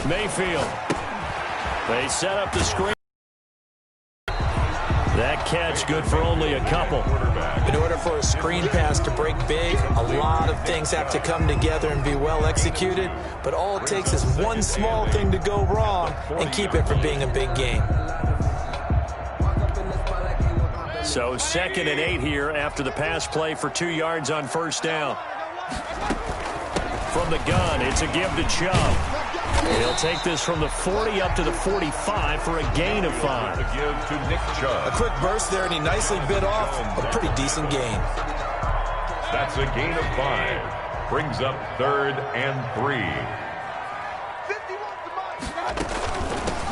Mayfield. They set up the screen. That catch good for only a couple. In order for a screen pass to break big, a lot of things have to come together and be well executed. But all it takes is one small thing to go wrong and keep it from being a big game. So 2nd and 8 here after the pass play for 2 yards on first down. From the gun, it's a give to Chubb. He'll take this from the 40 up to the 45 for a gain of 5. To give to Nick Chubb. A quick burst there, and he nicely bit off a pretty decent gain. That's a gain of 5. Brings up 3rd and 3.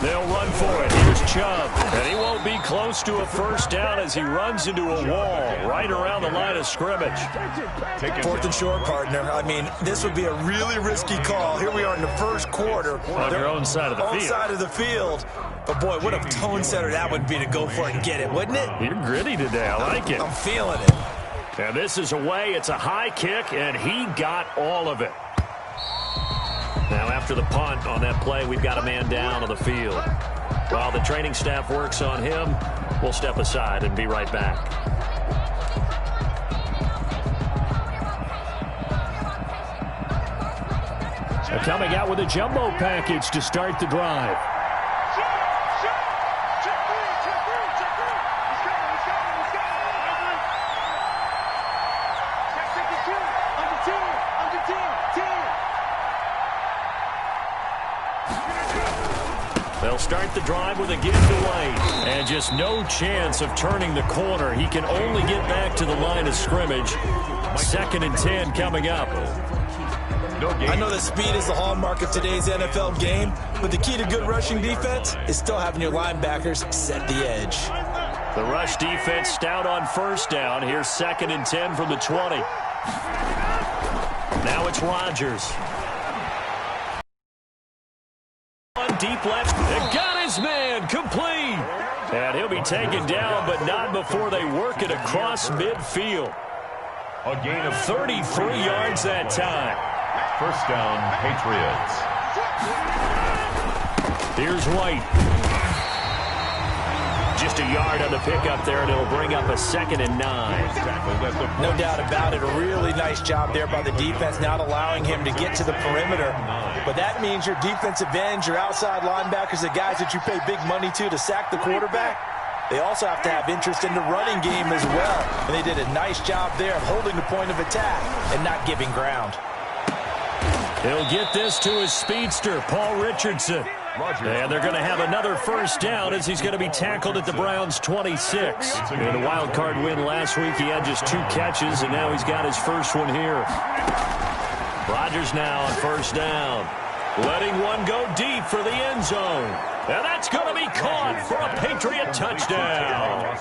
They'll run for it. Here's Chubb. And he won't be close to a first down as he runs into a wall right around the line of scrimmage. 4th and short, partner. I mean, this would be a really risky call. Here we are in the first quarter. On your own side of the field. Side of the field. But, boy, what a tone setter that would be to go for it and get it, wouldn't it? You're gritty today. I like it. I'm feeling it. And this is away. It's a high kick, and he got all of it. Now, after the punt on that play, we've got a man down on the field. While the training staff works on him, we'll step aside and be right back. Coming out with a jumbo package to start the drive. They'll start the drive with a give away. And just no chance of turning the corner. He can only get back to the line of scrimmage. 2nd and 10 coming up. I know that speed is the hallmark of today's NFL game, but the key to good rushing defense is still having your linebackers set the edge. The rush defense stout on first down. Here's 2nd and 10 from the 20. Now it's Rodgers. Deep left, and got his man complete. And he'll be taken down, but not before they work it across midfield. A gain of 33 yards that time. First down, Patriots. Here's White. Just a yard on the pickup there, and it'll bring up a 2nd and 9. No doubt about it. A really nice job there by the defense, not allowing him to get to the perimeter. But that means your defensive ends, your outside linebackers, the guys that you pay big money to sack the quarterback, they also have to have interest in the running game as well. And they did a nice job there of holding the point of attack and not giving ground. He'll get this to his speedster, Paul Richardson. And they're going to have another first down as he's going to be tackled at the Browns' 26. In a wild card win last week, he had just 2 catches, and now he's got his first one here. Rodgers now on first down. Letting one go deep for the end zone. And that's going to be caught for a Patriot touchdown.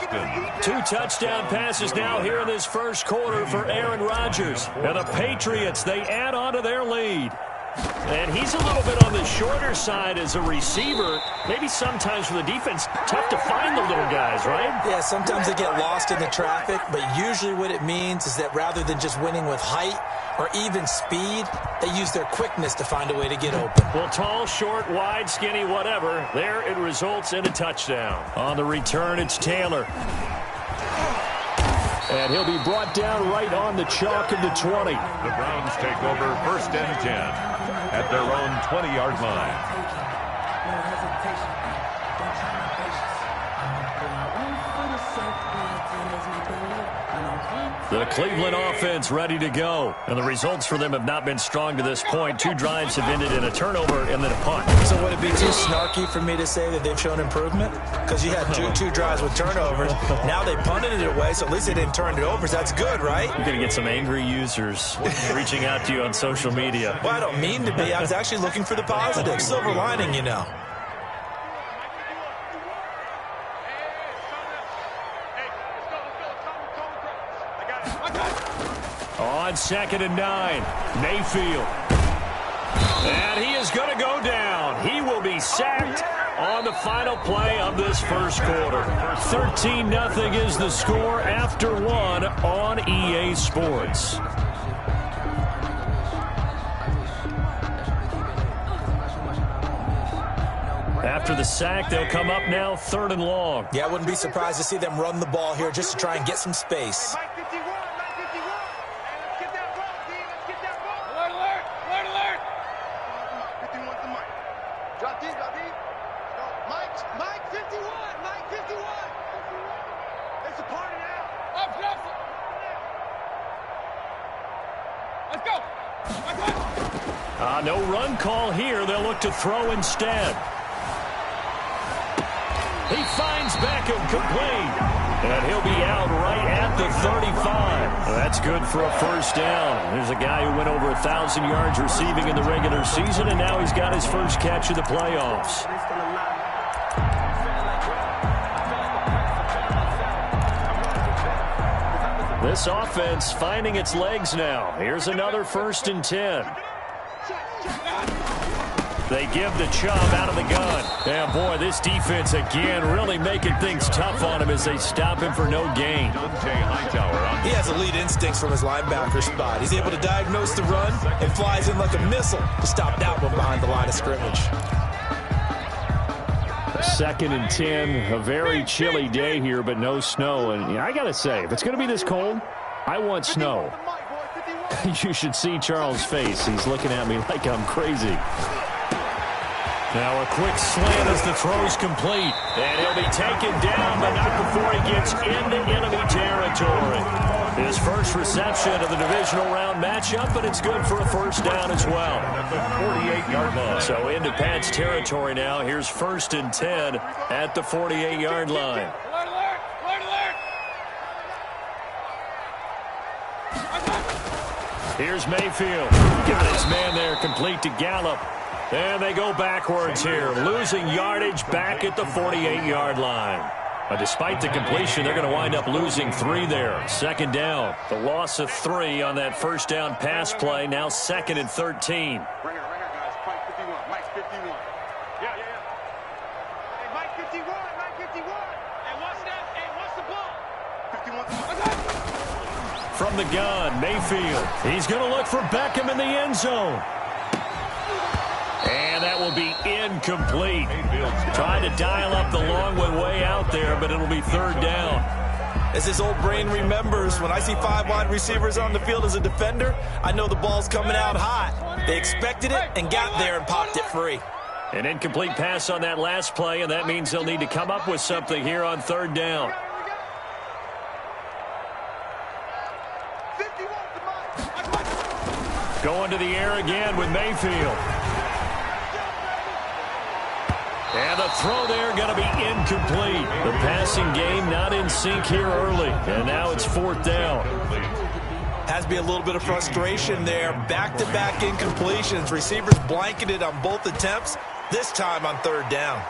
2 touchdown passes now here in this first quarter for Aaron Rodgers. And the Patriots, they add on to their lead. And he's a little bit on the shorter side as a receiver. Maybe sometimes for the defense, tough to find the little guys, right? Yeah, sometimes they get lost in the traffic, but usually what it means is that rather than just winning with height or even speed, they use their quickness to find a way to get open. Well, tall, short, wide, skinny, whatever, there it results in a touchdown. On the return, it's Taylor. And he'll be brought down right on the chalk of the 20. The Browns take over 1st and 10 at their own 20-yard line. The Cleveland offense ready to go. And the results for them have not been strong to this point. 2 drives have ended in a turnover and then a punt. So would it be too snarky for me to say that they've shown improvement? Because you had two drives with turnovers. Now they punted it away, so at least they didn't turn it over. So that's good, right? You're going to get some angry users reaching out to you on social media. Well, I don't mean to be. I was actually looking for the positive. Silver lining, you know. On 2nd and 9, Mayfield. And he is going to go down. He will be sacked on the final play of this first quarter. 13-0 is the score after 1 on EA Sports. after the sack. They'll come up now 3rd and long. Yeah, I wouldn't be surprised to see them run the ball here just to try and get some space. No run call here. They'll look to throw instead. He finds Beckham complete. And he'll be out right at the 35. That's good for a first down. There's a guy who went over 1,000 yards receiving in the regular season, and now he's got his first catch of the playoffs. This offense finding its legs now. Here's another 1st and 10. They give the Chubb out of the gun. And, boy, this defense, again, really making things tough on him as they stop him for no gain. He has elite instincts from his linebacker spot. He's able to diagnose the run and flies in like a missile to stop that one behind the line of scrimmage. 2nd and 10, a very chilly day here, but no snow. And I got to say, if it's going to be this cold, I want snow. You should see Charles' face. He's looking at me like I'm crazy. Now a quick slant as the throw's complete. And he'll be taken down, but not before he gets into enemy territory. His first reception of the divisional round matchup, but it's good for a first down as well. 48-yard line. So into Pat's territory now. Here's 1st and 10 at the 48-yard line. Here's Mayfield. Got his man there complete to Gallup. And they go backwards here, losing yardage back at the 48-yard line. Despite the completion, they're going to wind up losing 3 there. 2nd down. The loss of 3 on that first down pass play. Now 2nd and 13. Right here, guys. Mike 51. Mike 51. Yeah. Hey, Mike 51. Mike 51. Hey, what's that? Hey, what's the ball? 51. From the gun, Mayfield. He's going to look for Beckham in the end zone. And that will be incomplete. Trying to dial up the long way out there, but it'll be 3rd down. As his old brain remembers, when I see 5 wide receivers on the field as a defender, I know the ball's coming out hot. They expected it and got there and popped it free. An incomplete pass on that last play, and that means they'll need to come up with something here on 3rd down. Going to the air again with Mayfield. And the throw there going to be incomplete. The passing game not in sync here early. And now it's 4th down. Has to be a little bit of frustration there. Back-to-back incompletions. Receivers blanketed on both attempts, this time on 3rd down.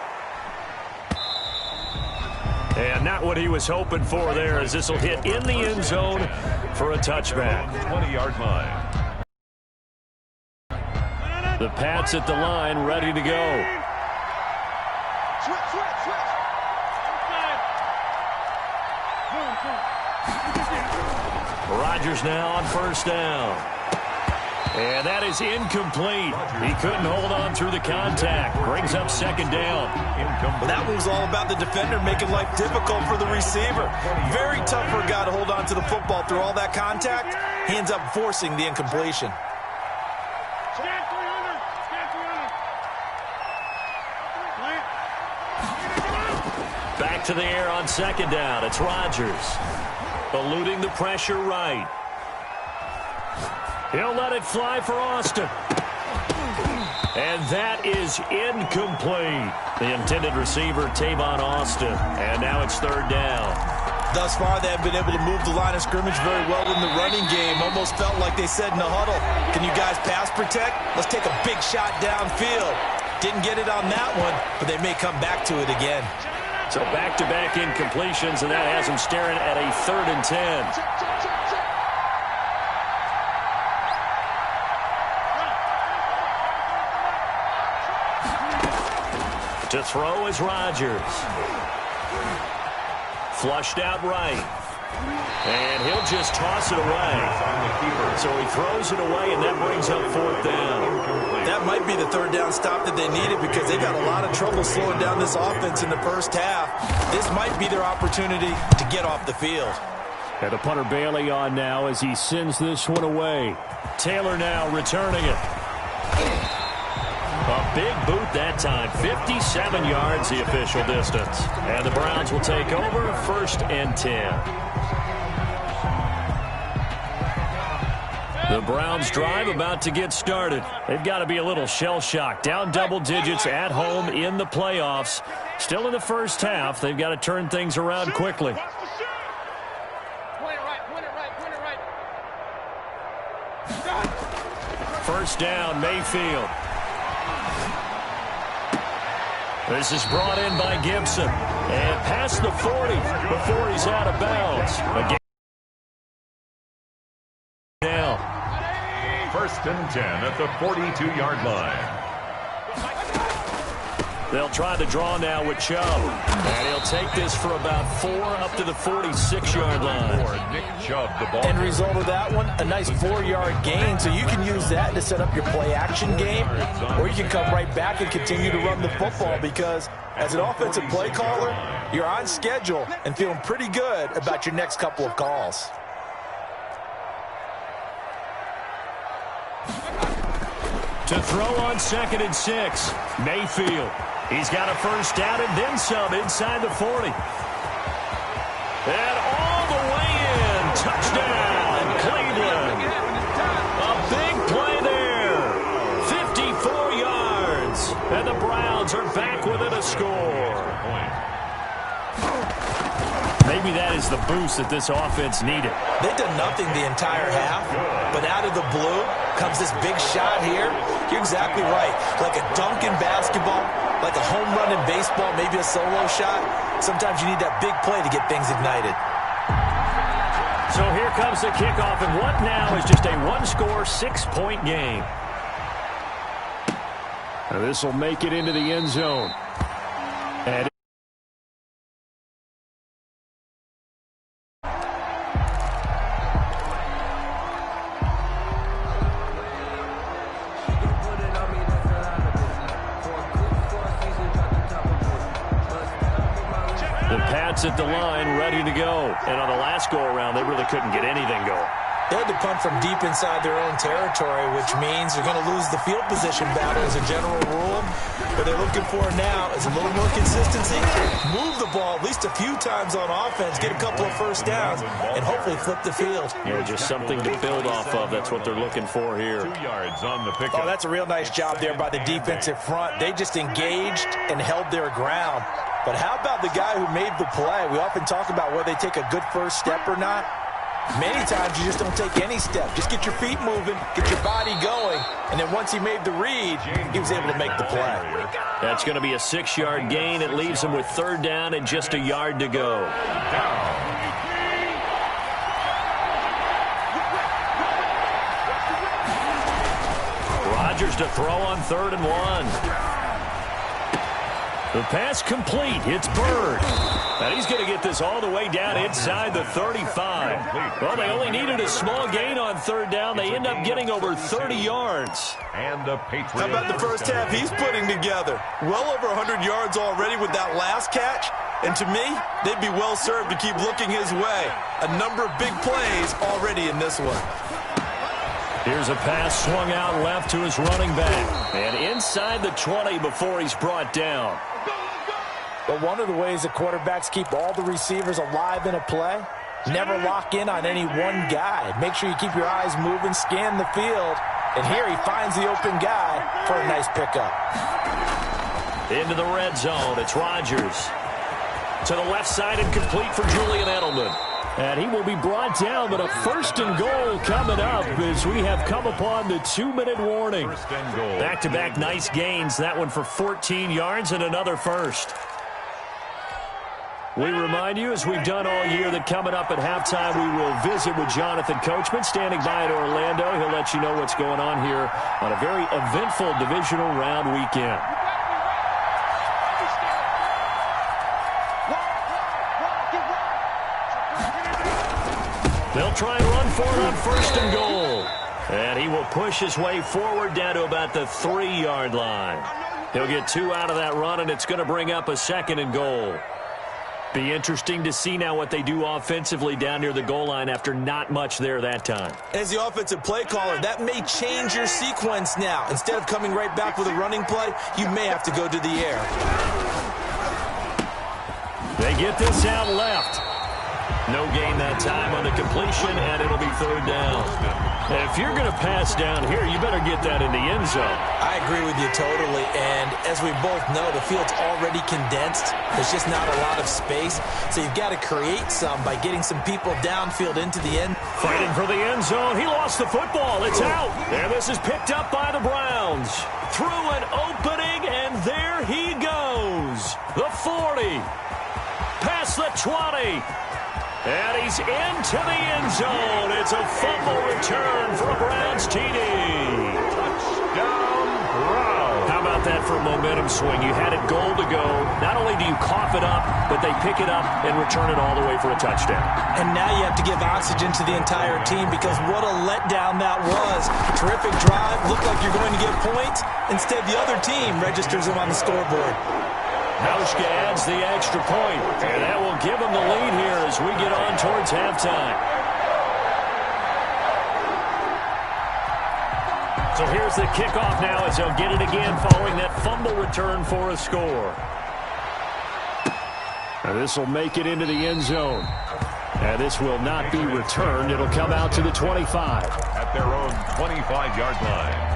And not what he was hoping for there, as this will hit in the end zone for a touchback. 20-yard line. The Pats at the line, ready to go. Rodgers now on 1st down. And that is incomplete. He couldn't hold on through the contact. Brings up 2nd down. That was all about the defender making life difficult for the receiver. Very tough for a guy to hold on to the football through all that contact. He ends up forcing the incompletion. Back to the air on 2nd down. It's Rodgers. Eluding the pressure right. He'll let it fly for Austin. And that is incomplete. The intended receiver, Tavon Austin. And now it's 3rd down. Thus far, they have been able to move the line of scrimmage very well in the running game. Almost felt like they said in the huddle, can you guys pass protect? Let's take a big shot downfield. Didn't get it on that one, but they may come back to it again. So back-to-back incompletions, and that has him staring at a 3rd and 10. To throw is Rodgers. Flushed out right. And he'll just toss it away. So he throws it away, and that brings up 4th down. That might be the third down stop that they needed because they got a lot of trouble slowing down this offense in the first half. This might be their opportunity to get off the field. And the punter Bailey on now as he sends this one away. Taylor now returning it. A big boot that time. 57 yards the official distance. And the Browns will take over 1st and 10. The Browns drive about to get started. They've got to be a little shell-shocked. Down double digits at home in the playoffs. Still in the first half. They've got to turn things around quickly. First down, Mayfield. This is brought in by Gibson. And past the 40 before he's out of bounds. Again. Now. 1st and 10 at the 42-yard line. They'll try to draw now with Chubb. And he'll take this for about 4 up to the 46-yard line. For Nick Chubb, the ball. End result of that one, a nice 4-yard gain. So you can use that to set up your play-action game, or you can come right back and continue to run the football because as an offensive play caller, you're on schedule and feeling pretty good about your next couple of calls. To throw on 2nd and 6, Mayfield. He's got a first down and then some inside the 40. And all the way in. Touchdown, Cleveland. A big play there. 54 yards. And the Browns are back within a score. Maybe that is the boost that this offense needed. They've done nothing the entire half, but out of the blue comes this big shot here. You're exactly right. Like a dunk in basketball, like a home run in baseball, maybe a solo shot. Sometimes you need that big play to get things ignited. So here comes the kickoff, and what now is just a one-score, 6-point game. This will make it into the end zone. And at the line, ready to go. And on the last go-around, they really couldn't get anything going. They had to punt from deep inside their own territory, which means they're going to lose the field position battle as a general rule. What they're looking for now is a little more consistency. Move the ball at least a few times on offense, get a couple of first downs, and hopefully flip the field. Yeah, just something to build off of. That's what they're looking for here. 2 yards on the pickup. Oh, that's a real nice job there by the defensive front. They just engaged and held their ground. But how about the guy who made the play? We often talk about whether they take a good first step or not. Many times you just don't take any step. Just get your feet moving, get your body going, and then once he made the read, he was able to make the play. That's going to be a 6-yard gain. It leaves him with 3rd down and just a yard to go. Rodgers to throw on 3rd and 1. The pass complete. It's Bird. And he's going to get this all the way down inside the 35. Well, they only needed a small gain on 3rd down. They end up getting over 30 yards. And the Patriots. How about the first half he's putting together? Well over 100 yards already with that last catch. And to me, they'd be well served to keep looking his way. A number of big plays already in this one. Here's a pass swung out left to his running back. And inside the 20 before he's brought down. But one of the ways that quarterbacks keep all the receivers alive in a play, never lock in on any one guy. Make sure you keep your eyes moving, scan the field. And here he finds the open guy for a nice pickup. Into the red zone. It's Rodgers. To the left side and complete for Julian Edelman. And he will be brought down, but a 1st and goal coming up as we have come upon the 2-minute warning. Back-to-back nice gains. That one for 14 yards and another first. We remind you, as we've done all year, that coming up at halftime, we will visit with Jonathan Coachman, standing by in Orlando. He'll let you know what's going on here on a very eventful divisional round weekend. They'll try and run for it on 1st and goal. And he will push his way forward down to about the 3-yard line. He'll get 2 out of that run, and it's going to bring up a 2nd and goal. Be interesting to see now what they do offensively down near the goal line after not much there that time. As the offensive play caller, that may change your sequence now. Instead of coming right back with a running play, you may have to go to the air. They get this out left. No gain that time on the completion, and it'll be 3rd down. If you're going to pass down here, you better get that in the end zone. I agree with you totally, and as we both know, the field's already condensed. There's just not a lot of space, so you've got to create some by getting some people downfield into the end. Fighting for the end zone. He lost the football. It's out. And this is picked up by the Browns. Through an opening, and there he goes. The 40. Past the 20. And he's into the end zone. It's a fumble return for a Browns TD. Touchdown, Browns. How about that for a momentum swing? You had it goal to go. Not only do you cough it up, but they pick it up and return it all the way for a touchdown. And now you have to give oxygen to the entire team because what a letdown that was. Terrific drive. Looked like you're going to get points. Instead, the other team registers them on the scoreboard. Hauschka adds the extra point, and that will give him the lead here as we get on towards halftime. So here's the kickoff now as they'll get it again following that fumble return for a score. Now this will make it into the end zone. And this will not be returned. It'll come out to the 25. At their own 25-yard line.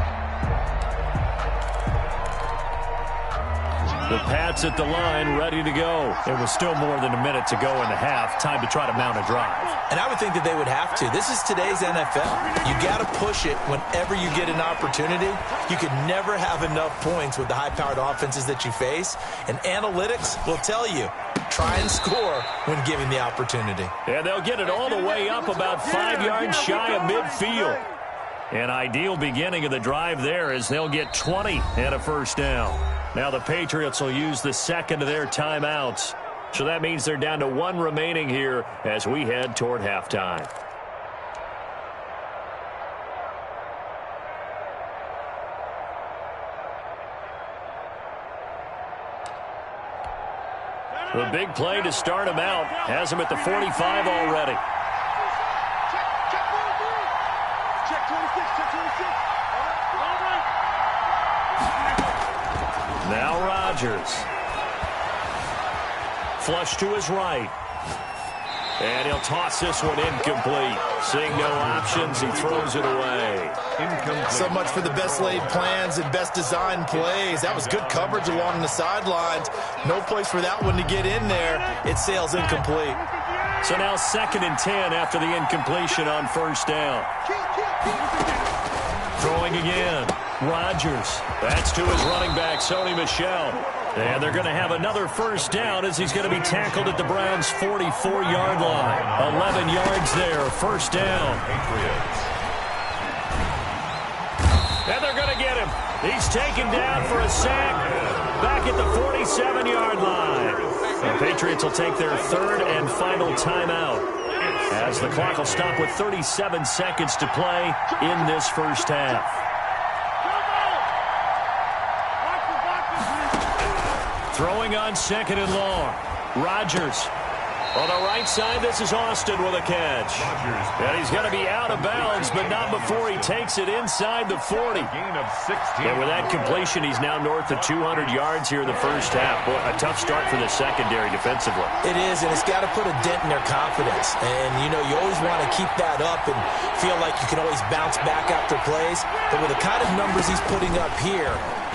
The Pats at the line, ready to go. It was still more than a minute to go in the half. Time to try to mount a drive. And I would think that they would have to. This is today's NFL. You got to push it whenever you get an opportunity. You could never have enough points with the high-powered offenses that you face. And analytics will tell you, try and score when given the opportunity. And they'll get it all the way up about 5 yards shy of midfield. An ideal beginning of the drive there as they'll get 20 and a first down. Now the Patriots will use the second of their timeouts. So that means they're down to 1 remaining here as we head toward halftime. The big play to start him out has him at the 45 already. Check 26, check 26. Now Rodgers. Flush to his right. And he'll toss this one incomplete. Seeing no options, he throws it away. Incomplete. So much for the best laid plans and best designed plays. That was good coverage along the sidelines. No place for that one to get in there. It sails incomplete. So now 2nd and 10 after the incompletion on first down. Throwing again. Rodgers. That's to his running back, Sony Michel. And they're going to have another first down as he's going to be tackled at the Browns' 44-yard line. 11 yards there, first down. And they're going to get him. He's taken down for a sack back at the 47-yard line. The Patriots will take their 3rd and final timeout as the clock will stop with 37 seconds to play in this first half. Throwing on 2nd and long. Rodgers. On the right side, this is Austin with a catch. And he's going to be out of bounds, but not before he takes it inside the 40. Gain of 16. And with that completion, he's now north of 200 yards here in the first half. Boy, a tough start for the secondary defensively. It is, and it's got to put a dent in their confidence. And, you know, you always want to keep that up and feel like you can always bounce back after plays. But with the kind of numbers he's putting up here,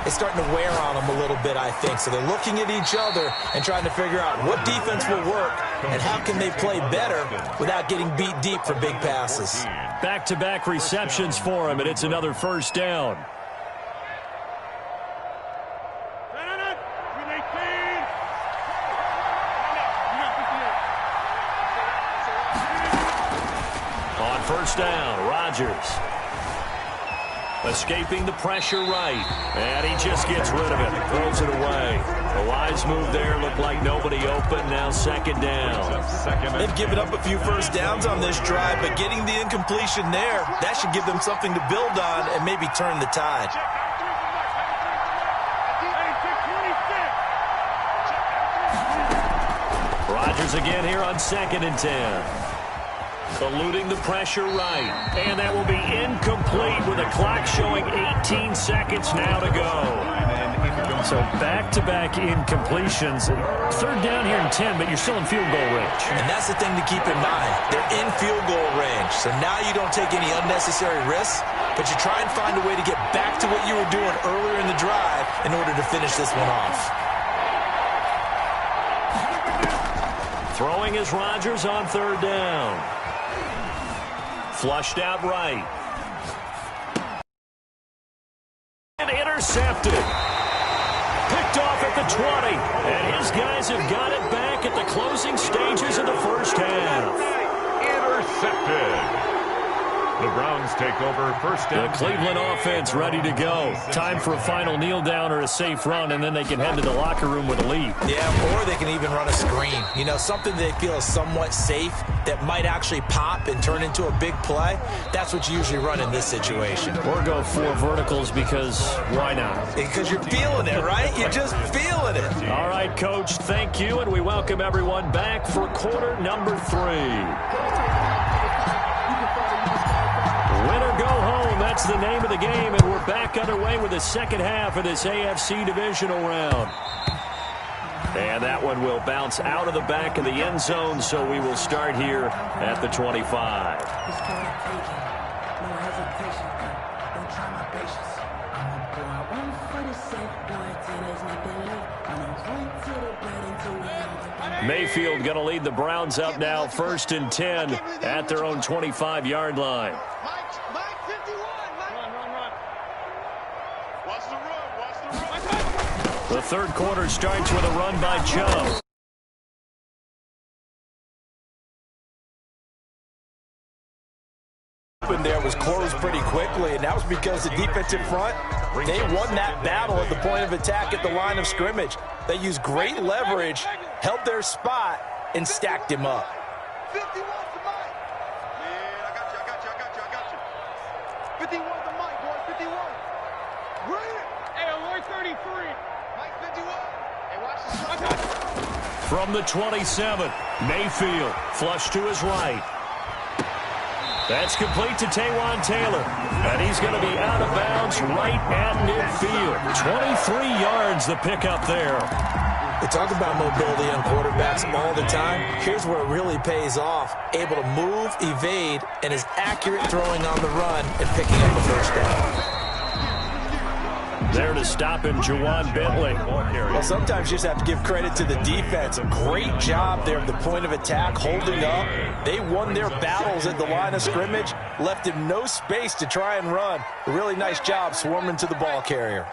it's starting to wear on them a little bit, I think. So they're looking at each other and trying to figure out what defense will work and how can they play better without getting beat deep for big passes. Back-to-back receptions for him, and it's another first down. On first down, Rodgers. Escaping the pressure right. And he just gets rid of it. Throws it away. A wise move there. Looked like nobody open. Now second down. They've given up a few first downs on this drive, but getting the incompletion there, that should give them something to build on and maybe turn the tide. Rodgers again here on 2nd and 10. Eluding the pressure right. And that will be incomplete with a clock showing 18 seconds now to go. So back-to-back incompletions. 3rd down here in 10, but you're still in field goal range. And that's the thing to keep in mind. They're in field goal range. So now you don't take any unnecessary risks, but you try and find a way to get back to what you were doing earlier in the drive in order to finish this one off. Throwing is Rodgers on 3rd down. Flushed out right. And intercepted. Picked off at the 20. And his guys have got it back at the closing stages of the first half. Intercepted. The Browns take over first down. The Cleveland offense ready to go. Time for a final kneel down or a safe run, and then they can head to the locker room with a lead. Yeah, or they can even run a screen. You know, something they feel is somewhat safe that might actually pop and turn into a big play. That's what you usually run in this situation. Or go 4 verticals because why not? Because you're feeling it, right? You're just feeling it. All right, Coach, thank you, and we welcome everyone back for quarter number 3. Win or go home, that's the name of the game, and we're back underway with the second half of this AFC divisional round. And that one will bounce out of the back of the end zone, so we will start here at the 25. Mayfield going to lead the Browns up now, 1st and 10 at their own 25-yard line. The 3rd quarter starts with a run by Chubb. There was closed pretty quickly, and that was because the defensive front, they won that battle at the point of attack at the line of scrimmage. They used great leverage, held their spot, and stacked him up. 51 to Mike. Man, I got you. 51 to Mike, boy, 51. Bring it. Hey, Lloyd 33. Mike 51. Hey, watch this. From the 27, Mayfield flush to his right. That's complete to Taywan Taylor. And he's going to be out of bounds right at midfield. 23 yards the pickup there. They talk about mobility on quarterbacks all the time. Here's where it really pays off. Able to move, evade, and is accurate throwing on the run and picking up a first down. There to stop him, Juwan Bentley. Well, sometimes you just have to give credit to the defense. A great job there at the point of attack, holding up. They won their battles at the line of scrimmage, left him no space to try and run. A really nice job swarming to the ball carrier.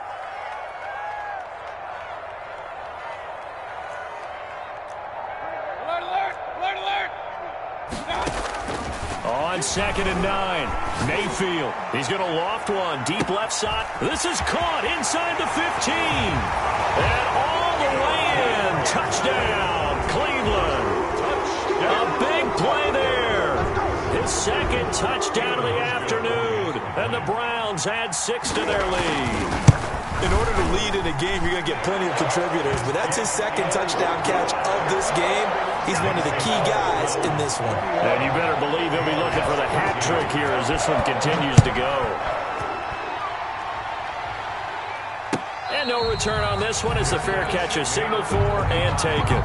On 2nd and 9, Mayfield. He's going to loft one. Deep left side. This is caught inside the 15. And all the way in. Touchdown, Cleveland. A big play there. His 2nd touchdown of the afternoon. And the Browns add 6 to their lead. In order to lead in a game, you're going to get plenty of contributors, but that's his 2nd touchdown catch of this game. He's one of the key guys in this one. And you better believe he'll be looking for the hat trick here as this one continues to go. And no return on this one as the fair catch is signaled for and taken.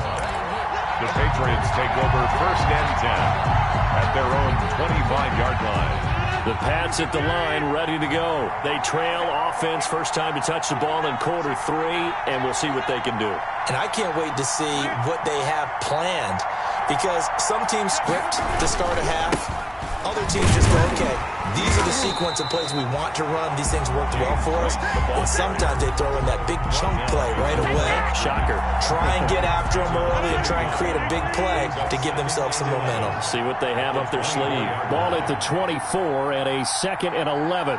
The Patriots take over 1st and 10 at their own 25-yard line. The Pats at the line, ready to go. They trail offense, first time to touch the ball in quarter 3, and we'll see what they can do. And I can't wait to see what they have planned, because some teams script to start a half. Other teams just go, okay, these are the sequence of plays we want to run. These things worked well for us. And sometimes they throw in that big chunk play right away. Shocker. Try and get after them early and try and create a big play to give themselves some momentum. See what they have up their sleeve. Ball at the 24 and a 2nd and 11.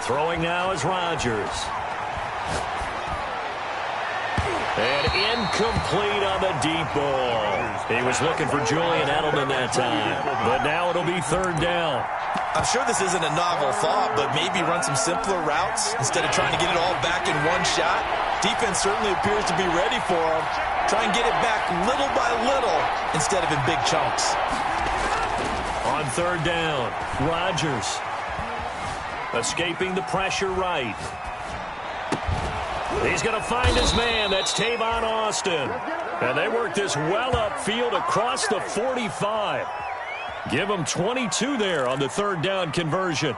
Throwing now is Rodgers. And incomplete on the deep ball. He was looking for Julian Edelman that time. But now it'll be third down. I'm sure this isn't a novel thought, but maybe run some simpler routes instead of trying to get it all back in one shot. Defense certainly appears to be ready for him. Try and get it back little by little instead of in big chunks. On third down, Rodgers escaping the pressure right. He's going to find his man. That's Tavon Austin. And they work this well upfield across the 45. Give them 22 there on the third down conversion.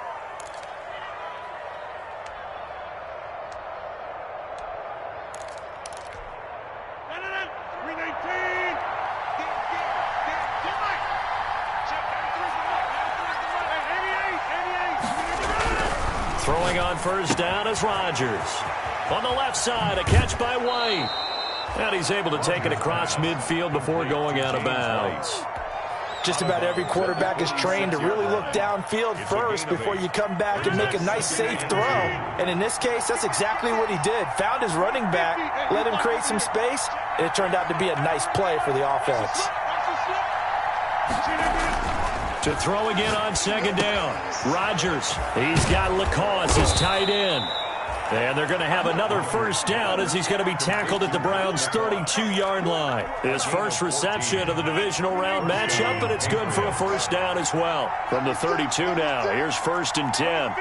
Throwing on first down is Rodgers. On the left side, a catch by White. And he's able to take it across midfield before going out of bounds. Just about every quarterback is trained to really look downfield first before you come back and make a nice, safe throw. And in this case, that's exactly what he did. Found his running back, let him create some space, and it turned out to be a nice play for the offense. To throw again on second down, Rodgers. He's got LaCosse, his tight end. And they're going to have another first down as he's going to be tackled at the Browns' 32-yard line. His first reception of the divisional round matchup, and it's good for a first down as well. From the 32 now, here's first and 10.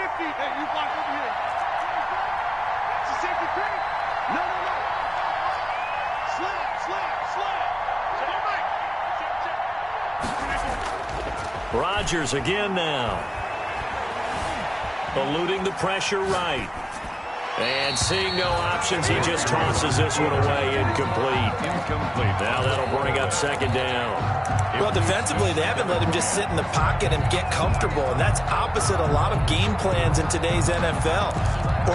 Rodgers again now. Eluding the pressure right. And seeing no options, he just tosses this one away, incomplete. Now that'll bring up second down. Well, defensively, they haven't let him just sit in the pocket and get comfortable, and that's opposite a lot of game plans in today's NFL.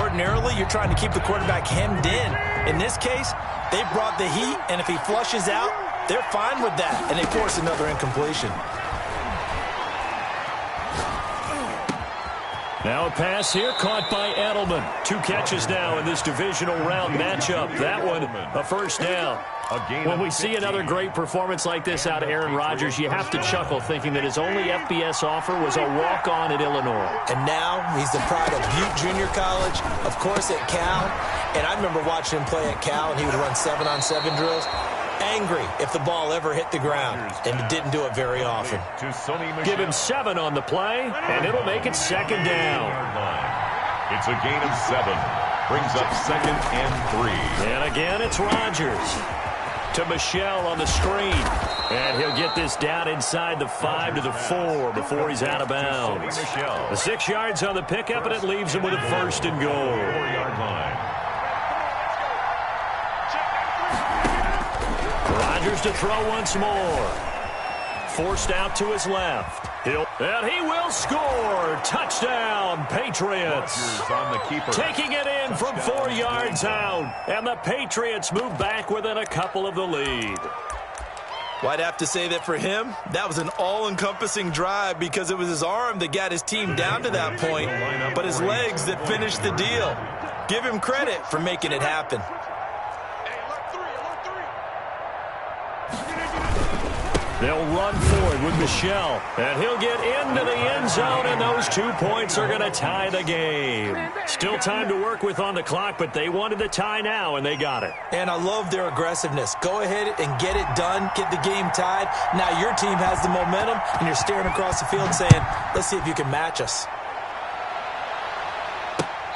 Ordinarily, you're trying to keep the quarterback hemmed in. In this case, they brought the heat, and if he flushes out, they're fine with that, and they force another incompletion. Now a pass here caught by Edelman. 2 catches now in this divisional round matchup. That one, a first down. When we see another great performance like this out of Aaron Rodgers, you have to chuckle thinking that his only FBS offer was a walk-on at Illinois. And now he's the pride of Butte Junior College, of course at Cal. And I remember watching him play at Cal, and he would run 7-on-7 drills. Angry if the ball ever hit the ground, and it didn't do it very often. Give him 7 on the play, and it'll make it second down. It's a gain of 7. Brings up second and 3. And again, it's Rodgers. To Michelle on the screen. And he'll get this down inside the 5 to the 4 before he's out of bounds. The 6 yards on the pickup, and it leaves him with a first and goal. 4-yard line. Rodgers to throw once more. Forced out to his left. And he will score. Touchdown, Patriots. On the keeper. Taking it in from 4 yards out. And the Patriots move back within a couple of the lead. Well, I'd have to say that for him, that was an all-encompassing drive because it was his arm that got his team down to that point, but his legs that finished the deal. Give him credit for making it happen. They'll run for it with Michelle. And he'll get into the end zone, and those 2 points are going to tie the game. Still time to work with on the clock, but they wanted the tie now, and they got it. And I love their aggressiveness. Go ahead and get it done, get the game tied. Now your team has the momentum, and you're staring across the field saying, let's see if you can match us.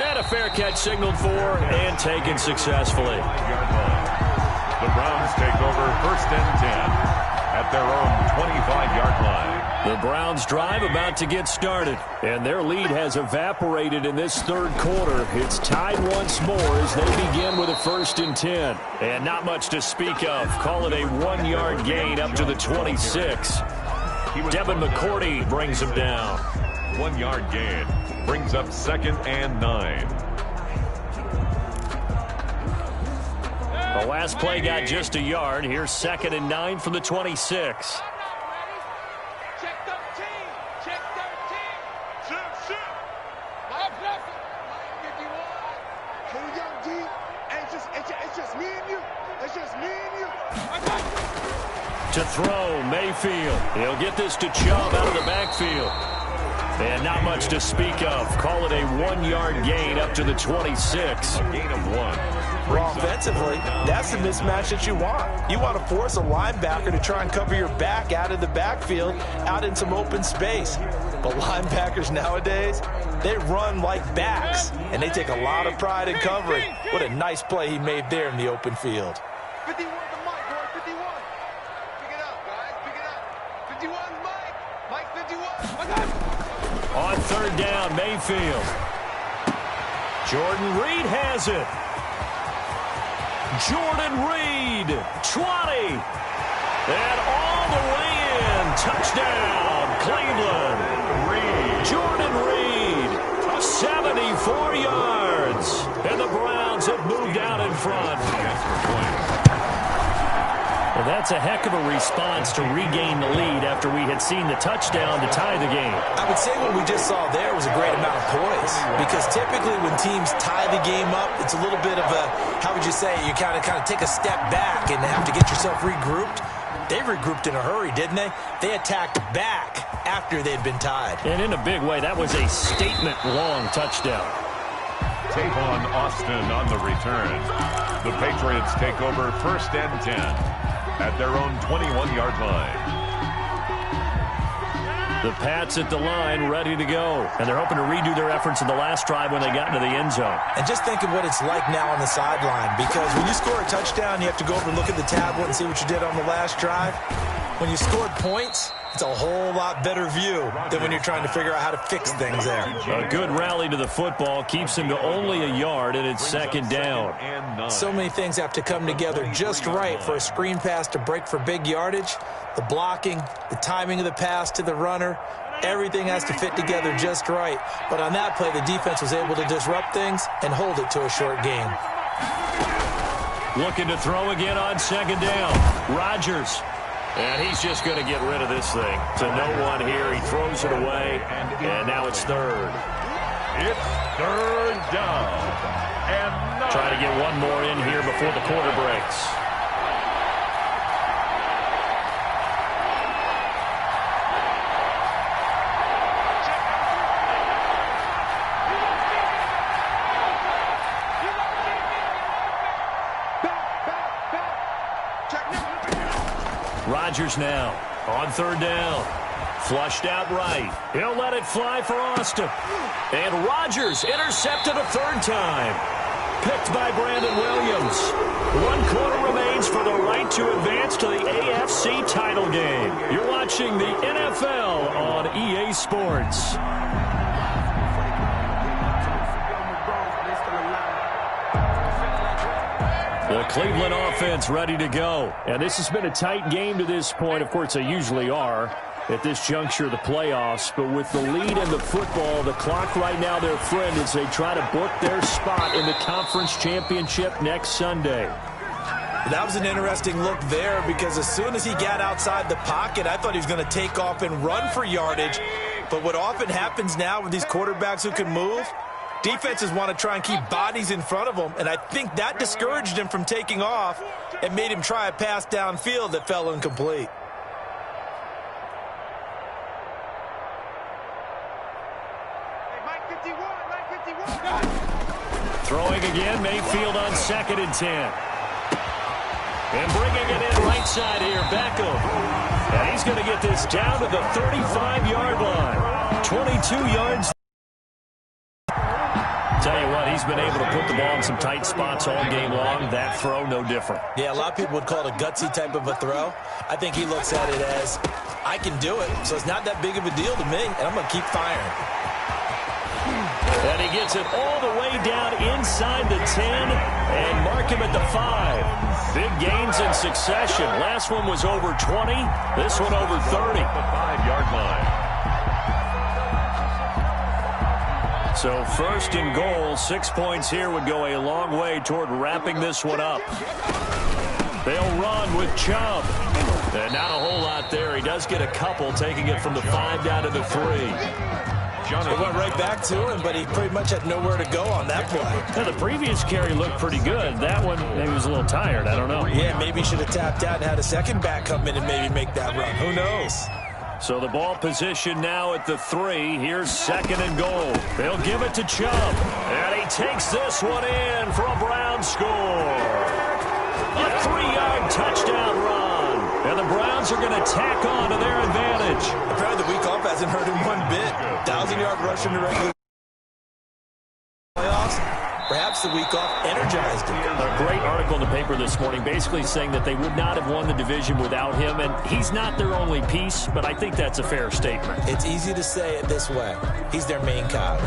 And a fair catch signaled for and taken successfully. The Browns take over first and 10. At their own 25-yard line. The Browns drive about to get started, and their lead has evaporated in this third quarter. It's tied once more as they begin with a first and 10. And not much to speak of. Call it a 1-yard gain up to the 26. Devin McCourty brings him down. 1-yard gain brings up second and 9. The last play got just a yard. Here's second and 9 from the 26. Check 13. Check 13. Here we go, D. It's just me and you. It's just me and you. To throw, Mayfield. He'll get this to Chubb out of the backfield. And not much to speak of. Call it a 1-yard gain up to the 26. A gain of 1. Well, offensively, that's the mismatch that you want. You want to force a linebacker to try and cover your back out of the backfield, out in some open space. But linebackers nowadays, they run like backs, and they take a lot of pride in covering. What a nice play he made there in the open field. 51 to Mike, boy, 51. Pick it up, guys, pick it up. 51 Mike. Mike 51. On third down, Mayfield. Jordan Reed has it. Jordan Reed, 20. And all the way in. Touchdown, Cleveland. Jordan Reed, 74 yards. And the Browns have moved out in front. Well, that's a heck of a response to regain the lead after we had seen the touchdown to tie the game. I would say what we just saw there was a great amount of poise, because typically when teams tie the game up, it's a little bit of a, how would you say, you kind of take a step back and have to get yourself regrouped. They regrouped in a hurry, didn't they? They attacked back after they'd been tied. And in a big way, that was a statement-long touchdown. Tavon Austin on the return. The Patriots take over 1st and 10 at their own 21-yard line. The Pats at the line, ready to go. And they're hoping to redo their efforts in the last drive when they got into the end zone. And just think of what it's like now on the sideline, because when you score a touchdown, you have to go over and look at the tablet and see what you did on the last drive. When you scored points, it's a whole lot better view than when you're trying to figure out how to fix things there. A good rally to the football keeps him to only a yard, and it's second down. So many things have to come together just right for a screen pass to break for big yardage. The blocking, the timing of the pass to the runner, everything has to fit together just right. But on that play, the defense was able to disrupt things and hold it to a short game. Looking to throw again on second down. Rodgers. And he's just going to get rid of this thing. To no one here. He throws it away. And now it's third. It's third down. And try to get one more in here before the quarter breaks. Rodgers now on third down. Flushed out right. He'll let it fly for Austin. And Rodgers intercepted a third time. Picked by Brandon Williams. 1 quarter remains for the right to advance to the AFC title game. You're watching the NFL on EA Sports. The Cleveland offense ready to go. And this has been a tight game to this point. Of course, they usually are at this juncture of the playoffs. But with the lead in the football, the clock right now their friend as they try to book their spot in the conference championship next Sunday. That was an interesting look there, because as soon as he got outside the pocket, I thought he was going to take off and run for yardage. But what often happens now with these quarterbacks who can move, defenses want to try and keep bodies in front of them, and I think that discouraged him from taking off and made him try a pass downfield that fell incomplete. Throwing again, Mayfield on 2nd and 10. And bringing it in right side here, Beckham. And he's going to get this down to the 35-yard line. 22 yards. Tell you what, he's been able to put the ball in some tight spots all game long. That throw, no different. Yeah, a lot of people would call it a gutsy type of a throw. I think he looks at it as, I can do it, so it's not that big of a deal to me, and I'm going to keep firing. And he gets it all the way down inside the 10 and mark him at the 5. Big gains in succession. Last one was over 20. This one over 30. The 5-yard line. So 1st and goal, 6 points here would go a long way toward wrapping this one up. They'll run with Chubb. And not a whole lot there. He does get a couple, taking it from the 5 down to the 3. It went right back to him, but he pretty much had nowhere to go on that play. Now, the previous carry looked pretty good. That one, maybe he was a little tired. I don't know. Yeah, maybe he should have tapped out and had a second back come in and maybe make that run. Who knows? So the ball position now at the 3. Here's 2nd and goal. They'll give it to Chubb. And he takes this one in for a Browns score. A 3-yard touchdown run. And the Browns are going to tack on to their advantage. Apparently the week off hasn't hurt him one bit. 1,000-yard rush in the regular playoffs. Perhaps the week off energized him. A great article in the paper this morning basically saying that they would not have won the division without him, and he's not their only piece, but I think that's a fair statement. It's easy to say it this way. He's their main cog.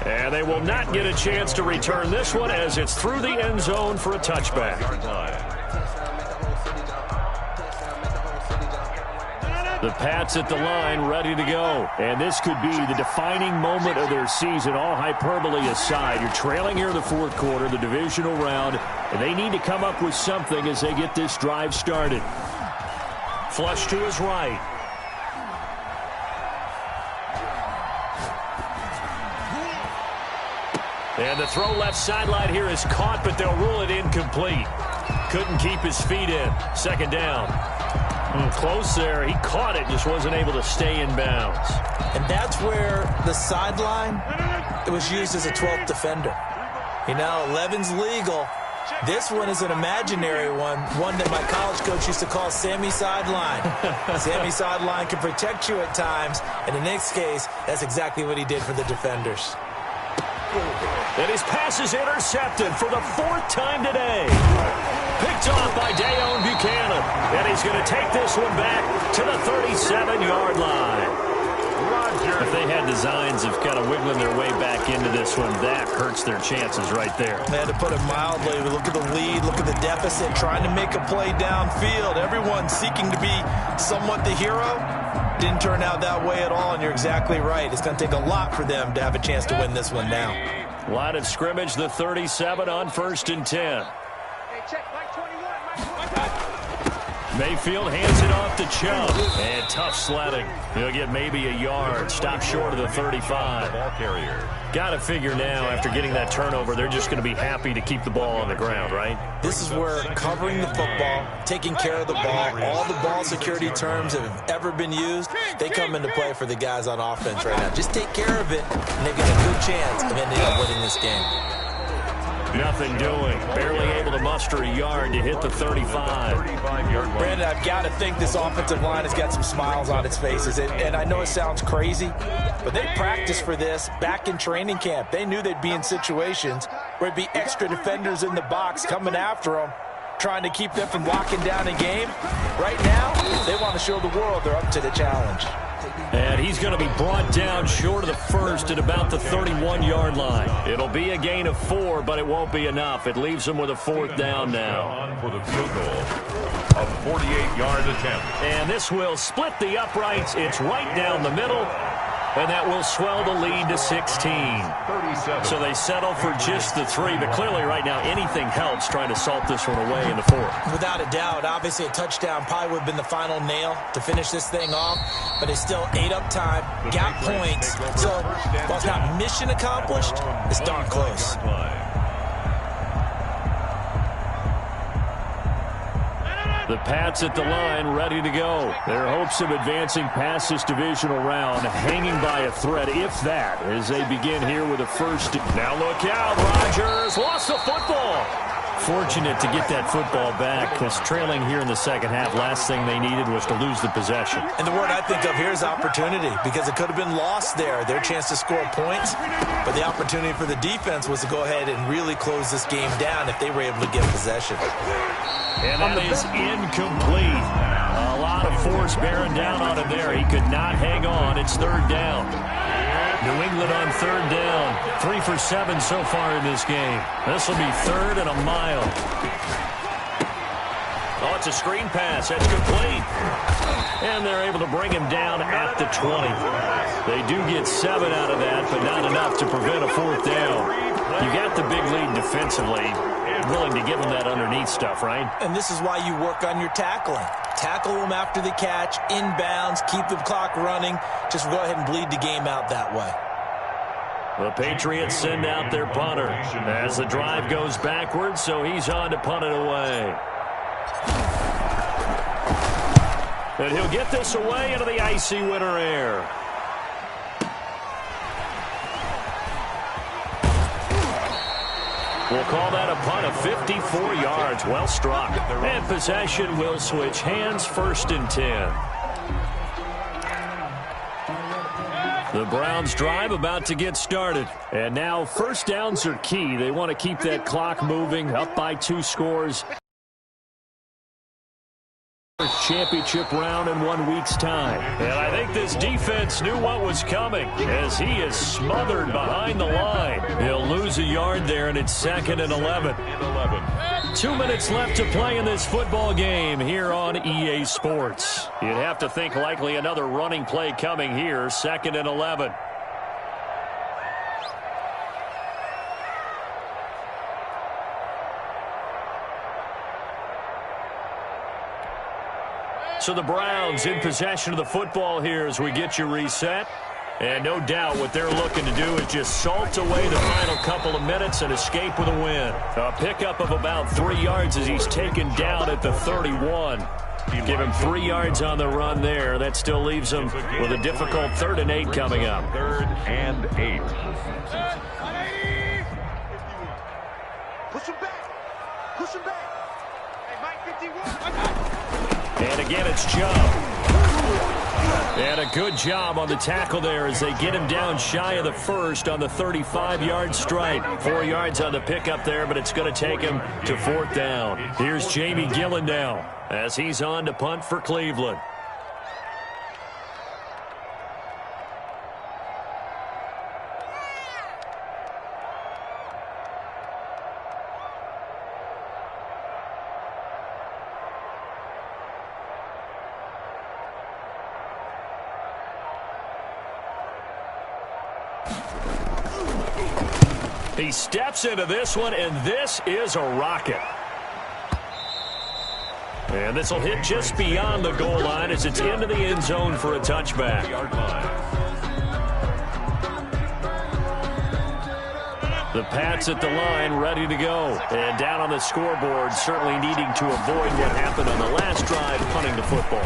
And they will not get a chance to return this one as it's through the end zone for a touchback. The Pats at the line, ready to go. And this could be the defining moment of their season, all hyperbole aside. You're trailing here in the 4th quarter, the divisional round, and they need to come up with something as they get this drive started. Flush to his right. And the throw left sideline here is caught, but they'll rule it incomplete. Couldn't keep his feet in. 2nd down. Close there. He caught it, just wasn't able to stay in bounds. And that's where the sideline, it was used as a 12th defender. You know, 11's legal. This one is an imaginary one that my college coach used to call Sammy Sideline. Sammy Sideline can protect you at times, and in this case, that's exactly what he did for the defenders. And his pass is intercepted for the 4th time today. Picked off by Dayon Buchanan. And he's going to take this one back to the 37-yard line. If they had designs of kind of wiggling their way back into this one, that hurts their chances right there. They had to put it mildly. Look at the lead. Look at the deficit. Trying to make a play downfield. Everyone seeking to be somewhat the hero. Didn't turn out that way at all, and you're exactly right. It's going to take a lot for them to have a chance to win this one now. Line of scrimmage, the 37 on 1st and 10. Mayfield hands it off to Chubb. And tough sledding. He'll get maybe a yard. Stop short of the 35. Ball carrier. Got to figure now, after getting that turnover, they're just going to be happy to keep the ball on the ground, right? This is where covering the football, taking care of the ball, all the ball security terms that have ever been used, they come into play for the guys on offense right now. Just take care of it, and they've got a good chance of ending up winning this game. Nothing doing. Barely able to muster a yard to hit the 35. Brandon, I've got to think this offensive line has got some smiles on its faces. And I know it sounds crazy, but they practiced for this back in training camp. They knew they'd be in situations where it'd be extra defenders in the box coming after them, trying to keep them from locking down a game. Right now, they want to show the world they're up to the challenge. And he's going to be brought down short of the 1st at about the 31-yard line. It'll be a gain of 4, but it won't be enough. It leaves him with a 4th down now. On for the field goal. A 48-yard attempt. And this will split the uprights. It's right down the middle. And that will swell the lead to 16. 37. So they settle for just the 3. But clearly right now anything helps trying to salt this one away in the 4th. Without a doubt, obviously a touchdown probably would have been the final nail to finish this thing off. But it's still ate up time, got points. So while it's not mission accomplished, it's darn close. The Pats at the line, ready to go. Their hopes of advancing past this divisional round hanging by a thread, if that, as they begin here with a 1st. Now look out, Rodgers lost the football. Fortunate to get that football back, because trailing here in the 2nd half, last thing they needed was to lose the possession. And the word I think of here is opportunity, because it could have been lost there, their chance to score points. But the opportunity for the defense was to go ahead and really close this game down if they were able to get possession. And that is incomplete. A lot of force bearing down on him there. He could not hang on. It's 3rd down. New England on 3rd down. 3 for 7 so far in this game. This will be 3rd and a mile. Oh, it's a screen pass. That's complete. And they're able to bring him down at the 20. They do get 7 out of that, but not enough to prevent a 4th down. You got the big lead defensively. willing to give him that underneath stuff, right? And this is why you work on your tackling. Tackle them after the catch, inbounds, keep the clock running. Just go ahead and bleed the game out that way. The Patriots send out their punter as the drive goes backwards, so he's on to punt it away. And he'll get this away into the icy winter air. We'll call that a punt of 54 yards. Well struck. And possession will switch hands, 1st and 10. The Browns drive about to get started. And now first downs are key. They want to keep that clock moving, up by 2 scores. Championship round in 1 week's time. And I think this defense knew what was coming as he is smothered behind the line. He'll lose a yard there, and it's 2nd and 11. 2 minutes left to play in this football game here on EA Sports. You'd have to think likely another running play coming here, 2nd and 11. So the Browns in possession of the football here as we get you reset. And no doubt what they're looking to do is just salt away the final couple of minutes and escape with a win. A pickup of about 3 yards as he's taken down at the 31. Give him 3 yards on the run there. That still leaves him with a difficult 3rd and 8 coming up. 3rd and 8. Push him back. Push him back. Hey, Mike, 51. And again, it's Chubb. And a good job on the tackle there as they get him down shy of the 1st on the 35-yard strike. 4 yards on the pickup there, but it's going to take him to 4th down. Here's Jamie Gillen now as he's on to punt for Cleveland. He steps into this one, and this is a rocket. And this will hit just beyond the goal line as it's into the end zone for a touchback. The Pats at the line, ready to go. And down on the scoreboard, certainly needing to avoid what happened on the last drive, punting the football.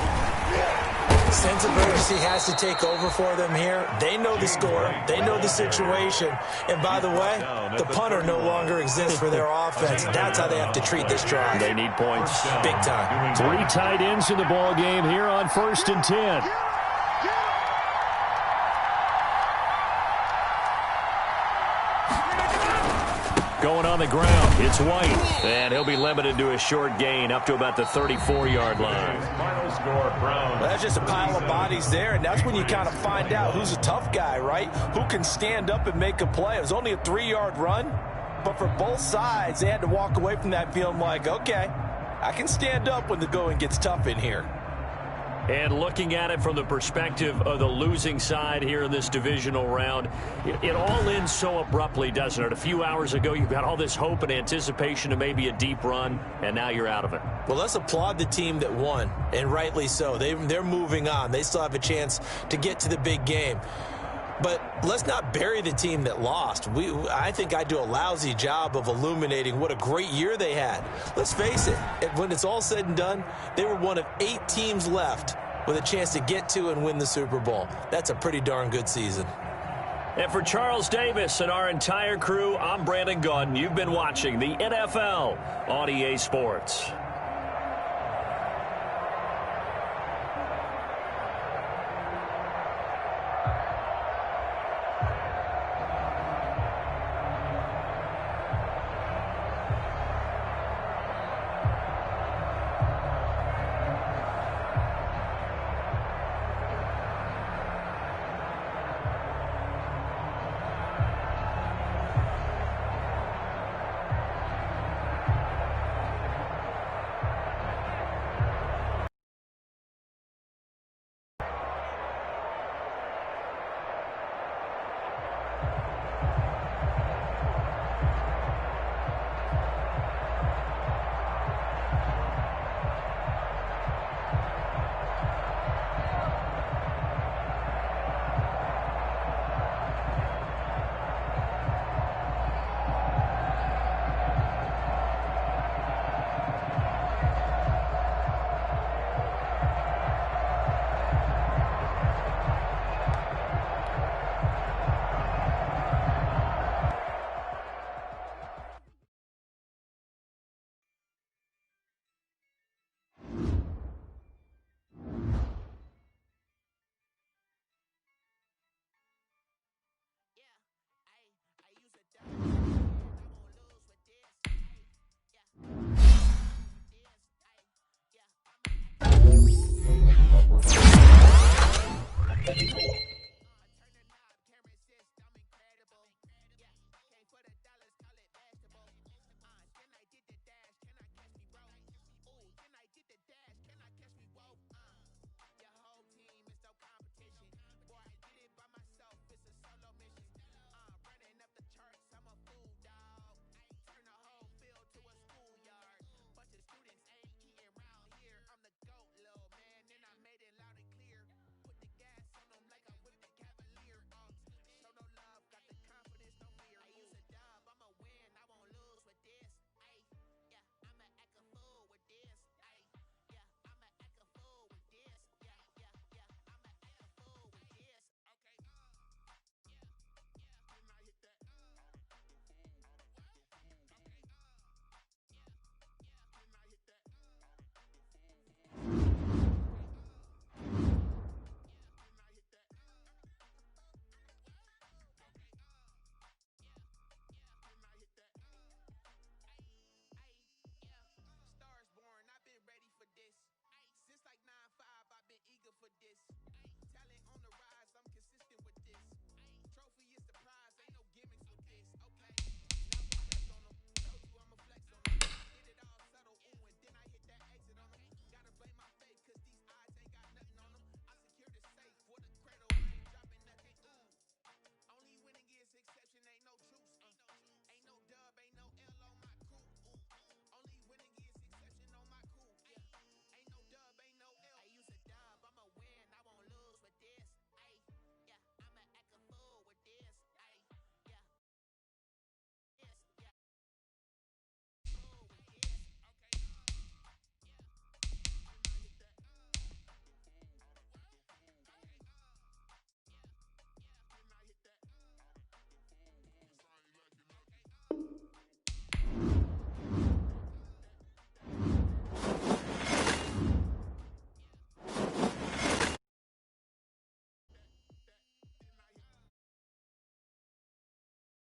Sense of urgency has to take over for them here. They know the score. They know the situation. And by the way, the punter no longer exists for their offense. That's how they have to treat this drive. They need points. Big time. 3 tight ends in the ball game here on 1st and 10. Going on the ground, it's White. And he'll be limited to a short gain up to about the 34-yard line. Final score, Browns. Well, that's just a pile of bodies there, and that's when you kind of find out who's a tough guy, right? Who can stand up and make a play. It was only a 3-yard run, but for both sides, they had to walk away from that feeling like, okay, I can stand up when the going gets tough in here. And looking at it from the perspective of the losing side here in this divisional round, it all ends so abruptly, doesn't it? A few hours ago, you got all this hope and anticipation of maybe a deep run, and now you're out of it. Well, let's applaud the team that won, and rightly so. They're moving on. They still have a chance to get to the big game. But let's not bury the team that lost. I think I do a lousy job of illuminating what a great year they had. Let's face it, when it's all said and done, they were one of 8 teams left with a chance to get to and win the Super Bowl. That's a pretty darn good season. And for Charles Davis and our entire crew, I'm Brandon Gaudin. You've been watching the NFL on EA Sports.